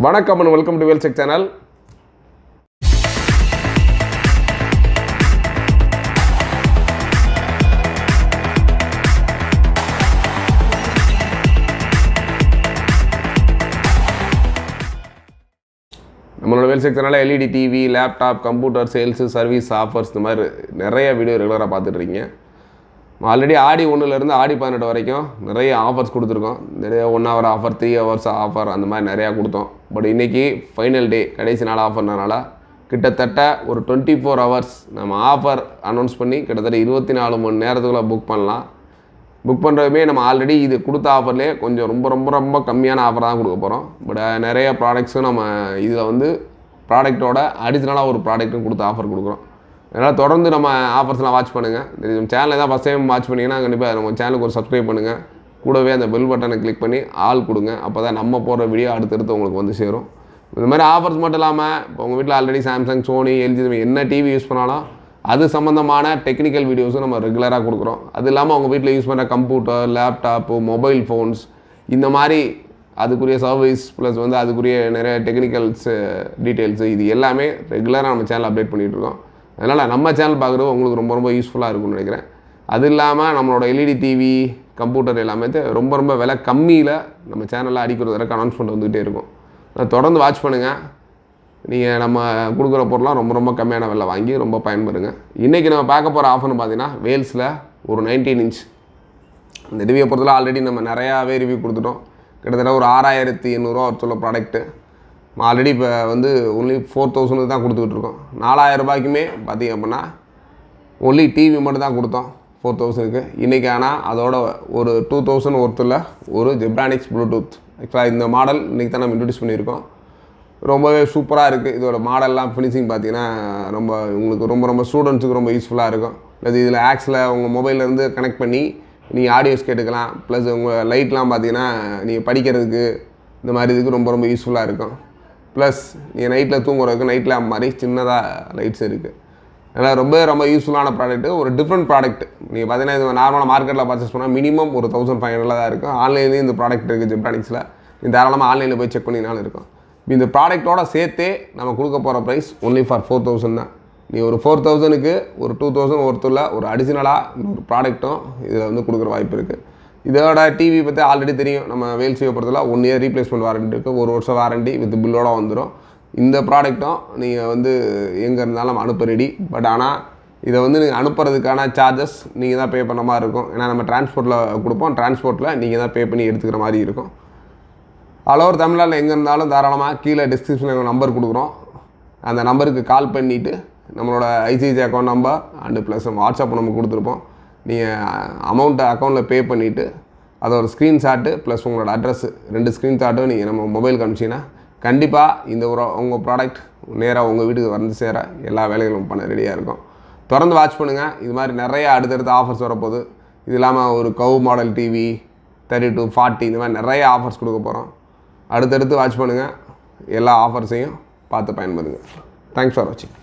வணக்கம் and welcome to Wellcheck channel. நம்மளோட Wellcheck channel LED TV, laptop, computer sales, service offers இந்த மாதிரி நிறைய வீடியோ ரெகுலராக பார்த்துட்டு இருக்கீங்க. ஆல்ரெடி ஆடி 1லேருந்து ஆடி 18 வரைக்கும் நிறைய ஆஃபர்ஸ் கொடுத்துருக்கோம். நிறைய 1 hour ஆஃபர், 3 hours ஆஃபர் அந்த மாதிரி நிறையா கொடுத்தோம். பட் இன்றைக்கி ஃபைனல் டே, கடைசி நாள் ஆஃபர்னால கிட்டத்தட்ட ஒரு 24 hours நம்ம ஆஃபர் அனௌன்ஸ் பண்ணி கிட்டத்தட்ட 24 மணி நேரத்துக்குள்ளே புக் பண்ணலாம். புக் பண்ணுறதுமே நம்ம ஆல்ரெடி இது கொடுத்த ஆஃபர்லேயே கொஞ்சம் ரொம்ப கம்மியான ஆஃபர் தான் கொடுக்க போகிறோம். பட் நிறைய ப்ராடக்ட்ஸும் நம்ம இதில் வந்து ப்ராடக்டோட அடிஷ்னலாக ஒரு ப்ராடக்ட்டும் கொடுத்து ஆஃபர் கொடுக்குறோம். அதனால் தொடர்ந்து நம்ம ஆஃபர்ஸ்லாம் வாட்ச் பண்ணுங்கள். நம்ம சேனலை தான் ஃபஸ்ட் டைம் வாட்ச் பண்ணிங்கன்னா கண்டிப்பாக நம்ம சேனலுக்கு ஒரு சப்ஸ்கிரைப் பண்ணுங்கள். கூடவே அந்த பெல் பட்டனை கிளிக் பண்ணி ஆல் கொடுங்க. அப்போ தான் நம்ம போடுற வீடியோ அடுத்தடுத்து உங்களுக்கு வந்து சேரும். இந்த மாதிரி ஆஃபர்ஸ் மட்டும் இல்லாமல் இப்போ உங்கள் வீட்டில் ஆல்ரெடி சாம்சங், சோனி, எல்ஜி என்ன டிவி யூஸ் பண்ணாலும் அது சம்மந்தமான டெக்னிக்கல் வீடியோஸும் நம்ம ரெகுலராக கொடுக்குறோம். அது இல்லாமல் அவங்க வீட்டில் யூஸ் பண்ணுற கம்ப்யூட்டர், லேப்டாப்பு, மொபைல் ஃபோன்ஸ் இந்த மாதிரி அதுக்குரிய சர்வீஸ் ப்ளஸ் வந்து அதுக்குரிய நிறைய டெக்னிக்கல்ஸு டீட்டெயில்ஸு இது எல்லாமே ரெகுலராக நம்ம சேனல் அப்டேட் பண்ணிகிட்ருக்கோம். அதனால் நம்ம சேனல் பார்க்குறது உங்களுக்கு ரொம்ப யூஸ்ஃபுல்லாக இருக்கும்னு நினைக்கிறேன். அது இல்லாமல் நம்மளோட எல்இடி டிவி, கம்ப்யூட்டர் எல்லாமே ரொம்ப விலை கம்மியில் நம்ம சேனலில் அடிக்கிறது வரைக்கும் அனௌன்ஸ்மெண்ட் வந்துக்கிட்டே இருக்கும். தொடர்ந்து வாட்ச் பண்ணுங்கள். நீங்கள் நம்ம கொடுக்குற பொருளாக ரொம்ப கம்மியான விலை வாங்கி ரொம்ப பயன்படுங்க. இன்றைக்கி நம்ம பார்க்க போகிற ஆஃபர்னு பார்த்தீங்கன்னா வேல்ஸில் ஒரு 19 inch இந்த டிவியை பொறுத்தவரை ஆல்ரெடி நம்ம நிறையாவே ரிவ்யூ கொடுத்துட்டோம். கிட்டத்தட்ட ஒரு 6800 ஒருத்தர ப்ராடக்ட்டு ஆல்ரெடி இப்போ வந்து ஒன்லி 4000 தான் கொடுத்துக்கிட்டு இருக்கோம். 4000 ரூபாய்க்குமே பார்த்திங்க அப்படின்னா ஒன்லி டிவி மட்டும் தான் கொடுத்தோம் 4000க்கு. இன்றைக்கி ஆனால் அதோட ஒரு 2000 ஒருத்தரில் ஒரு ஜெப்ரானிக்ஸ் ப்ளூடூத் ஆக்சுவலாக இந்த மாடல் இன்றைக்கி தான் நம்ம இன்ட்ரடியூஸ் பண்ணியிருக்கோம். ரொம்பவே சூப்பராக இருக்குது. இதோட மாடல்லாம் ஃபினிஷிங் பார்த்தீங்கன்னா உங்களுக்கு ரொம்ப ஸ்டூடெண்ட்ஸுக்கு ரொம்ப யூஸ்ஃபுல்லாக இருக்கும். ப்ளஸ் இதில் ஆக்ஸில் உங்கள் மொபைல்லேருந்து கனெக்ட் பண்ணி நீங்கள் ஆடியோஸ் கேட்டுக்கலாம். ப்ளஸ் உங்கள் லைட்லாம் பார்த்தீங்கன்னா நீங்கள் படிக்கிறதுக்கு இந்த மாதிரி இதுக்கு ரொம்ப யூஸ்ஃபுல்லாக இருக்கும். ப்ளஸ் நீங்கள் நைட்டில் தூங்குறதுக்கு நைட் லேம்ப் மாதிரி சின்னதாக லைட்ஸ் இருக்குது. அதனால் ரொம்ப யூஸ்ஃபுல்லான ப்ராடக்ட்டு, ஒரு டிஃப்ரெண்ட் ப்ராடக்ட். நீங்கள் பார்த்தீங்கன்னா இது நார்மலாக மார்க்கெட்டில் பர்ச்சேஸ் பண்ணால் மினிமம் ஒரு 1500 தான் இருக்கும். ஆன்லைன்லேயும் இந்த ப்ராடக்ட் இருக்குது ஜெப்ரானிக்ஸில். நீங்கள் தாராளமாக ஆன்லைனில் போய் செக் பண்ணினாலும் இருக்கும். இந்த ப்ராடக்ட்டோட சேர்த்தே நம்ம கொடுக்க போகிற ப்ரைஸ் ஒன்லி ஃபார் 4000 தான். நீ ஒரு 4000க்கு ஒரு 2000 ஒருத்தரில் ஒரு அடிஷ்னலாக ஒரு ப்ராடக்ட்டும் இதில் வந்து கொடுக்குற வாய்ப்பு இருக்குது. இதோட டிவி பற்றி ஆல்ரெடி தெரியும். நம்ம வேல்ஸியை பொறுத்தவரை 1 year ரீப்ளேஸ்மெண்ட் வாரண்டி இருக்குது. 1 வருஷம் வாரண்டி வித் பில்லோட வந்துடும். இந்த ப்ராடக்ட்டும் நீங்கள் வந்து எங்கே இருந்தாலும் நம்ம அனுப்ப ரெடி. பட் ஆனால் இதை வந்து நீங்கள் அனுப்புறதுக்கான சார்ஜஸ் நீங்கள் தான் பே பண்ண மாதிரி இருக்கும். ஏன்னா நம்ம டிரான்ஸ்போர்ட்டில் கொடுப்போம். டிரான்ஸ்போர்ட்டில் நீங்கள் தான் பே பண்ணி எடுத்துக்கிற மாதிரி இருக்கும். ஆல் ஓவர் தமிழ்நாட்டில் எங்கே இருந்தாலும் தாராளமாக கீழே டிஸ்கிரிப்ஷனில் எங்கள் நம்பர் கொடுக்குறோம். அந்த நம்பருக்கு கால் பண்ணிவிட்டு நம்மளோட ICICI account number and plus WhatsApp நம்ம கொடுத்துருப்போம். நீங்கள் அமௌண்ட்டை அக்கௌண்ட்டில் பே பண்ணிவிட்டு அதை ஒரு ஸ்க்ரீன்ஷாட்டு ப்ளஸ் உங்களோட அட்ரஸ் 2 ஸ்க்ரீன்ஷாட்டும் நீங்கள் நம்ம மொபைலுக்கு அனுப்பிச்சிங்கன்னா கண்டிப்பாக இந்த உங்கள் ப்ராடக்ட் நேராக உங்கள் வீட்டுக்கு வந்து சேர எல்லா வேலைகளும் பண்ண ரெடியாக இருக்கும். தொடர்ந்து வாட்ச் பண்ணுங்கள். இது மாதிரி நிறைய அடுத்தடுத்த ஆஃபர்ஸ் வரப்போகுது. இது இல்லாமல் ஒரு கவ் மாடல் டிவி 30 to 40 இந்த மாதிரி நிறைய ஆஃபர்ஸ் கொடுக்க போகிறோம். அடுத்தடுத்து வாட்ச் பண்ணுங்கள். எல்லா ஆஃபர்ஸையும் பார்த்து பயன்படுங்க. தேங்க்ஸ் ஃபார் வாட்சிங்.